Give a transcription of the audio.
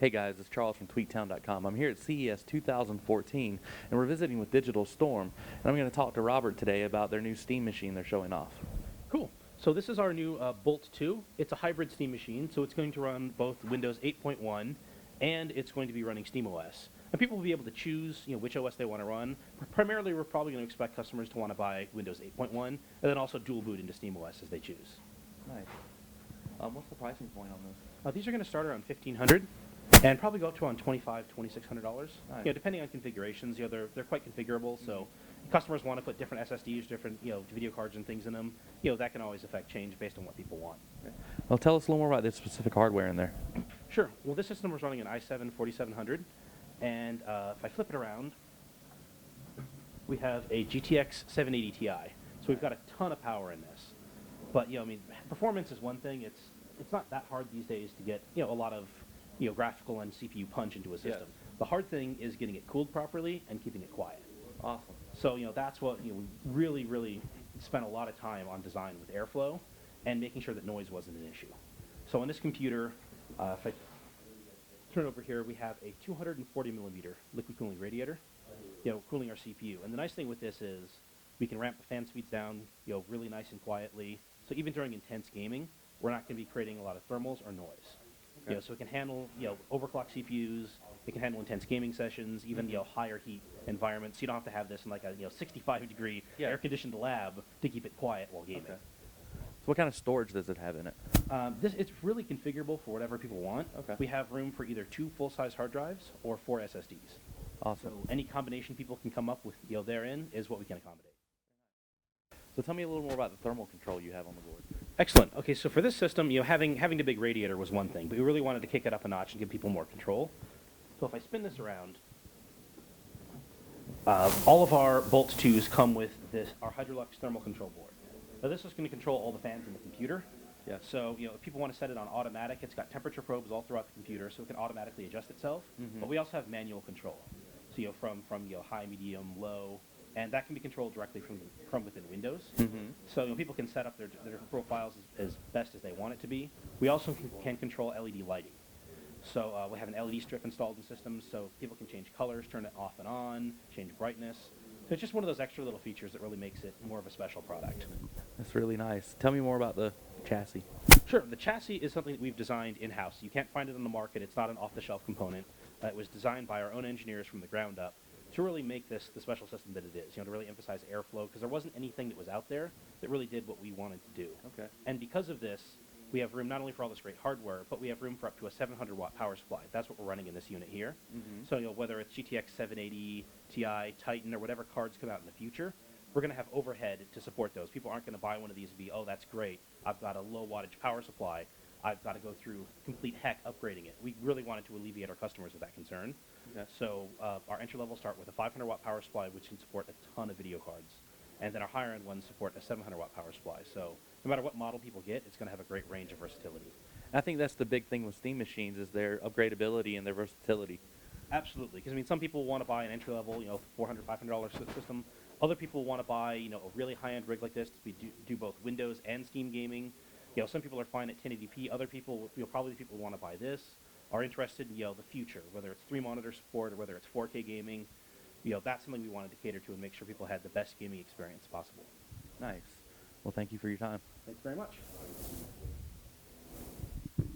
Hey guys, it's Charles from TweetTown.com. I'm here at CES 2014, and we're visiting with Digital Storm, and I'm going to talk to Robert today about their new Steam machine they're showing off. Cool. So this is our new Bolt 2. It's a hybrid Steam machine, so it's going to run both Windows 8.1 and it's going to be running SteamOS. And people will be able to choose, which OS they want to run. Primarily, we're probably going to expect customers to want to buy Windows 8.1 and then also dual boot into SteamOS as they choose. Nice. What's the pricing point on this? These are going to start around $1,500 and probably go up to around $2,500, $2,600. Nice. Depending on configurations, they're quite configurable. So customers want to put different SSDs, different video cards and things in them. That can always affect change based on what people want. Well, tell us a little more about the specific hardware in there. Sure. Well, this system was running an i7 4700, and if I flip it around, we have a GTX 780 Ti. So we've got a ton of power in this. But performance is one thing. It's not that hard these days to get a lot of graphical and CPU punch into a system. Yes. The hard thing is getting it cooled properly and keeping it quiet. Awesome. So that's what we really spent a lot of time on design with airflow and making sure that noise wasn't an issue. So on this computer, if I turn over here, we have a 240 millimeter liquid cooling radiator, cooling our CPU. And the nice thing with this is we can ramp the fan speeds down, really nice and quietly. So even during intense gaming, we're not going to be creating a lot of thermals or noise. Okay. So it can handle, overclock CPUs. It can handle intense gaming sessions, even higher heat environments. You don't have to have this in like a 65-degree air-conditioned lab to keep it quiet while gaming. Okay. So what kind of storage does it have in it? It's really configurable for whatever people want. Okay. We have room for either 2 full-size hard drives or 4 SSDs. Awesome. So any combination people can come up with, therein is what we can accommodate. So tell me a little more about the thermal control you have on the board. Excellent. Okay, so for this system, having the big radiator was one thing, but we really wanted to kick it up a notch and give people more control. So if I spin this around, all of our Bolt 2s come with our Hydrolux thermal control board. Now this is going to control all the fans in the computer. Yeah. So if people want to set it on automatic, it's got temperature probes all throughout the computer, so it can automatically adjust itself. Mm-hmm. But we also have manual control. So from high, medium, low, and that can be controlled directly from within Windows. Mm-hmm. So people can set up their different profiles as best as they want it to be. We also can control LED lighting. So we have an LED strip installed in systems, so people can change colors, turn it off and on, change brightness. So it's just one of those extra little features that really makes it more of a special product. That's really nice. Tell me more about the chassis. Sure. The chassis is something that we've designed in-house. You can't find it on the market. It's not an off-the-shelf component. It was designed by our own engineers from the ground up to really make this the special system that it is, to really emphasize airflow, because there wasn't anything that was out there that really did what we wanted to do. Okay. And because of this, we have room not only for all this great hardware, but we have room for up to a 700-watt power supply. That's what we're running in this unit here. Mm-hmm. So whether it's GTX 780, Ti, Titan, or whatever cards come out in the future, we're going to have overhead to support those. People aren't going to buy one of these and be, oh, that's great. I've got a low wattage power supply. I've got to go through complete heck upgrading it. We really wanted to alleviate our customers of that concern. Okay. So our entry level start with a 500-watt power supply, which can support a ton of video cards. And then our higher end ones support a 700-watt power supply. So no matter what model people get, it's going to have a great range of versatility. I think that's the big thing with Steam machines is their upgradability and their versatility. Absolutely, because some people want to buy an entry level, $400, $500 system. Other people want to buy, a really high-end rig like this to do both Windows and Steam gaming. Some people are fine at 1080p. Other people, probably the people who want to buy this are interested in, the future, whether it's 3-monitor support or whether it's 4K gaming. That's something we wanted to cater to and make sure people had the best gaming experience possible. Nice. Well, thank you for your time. Thanks very much.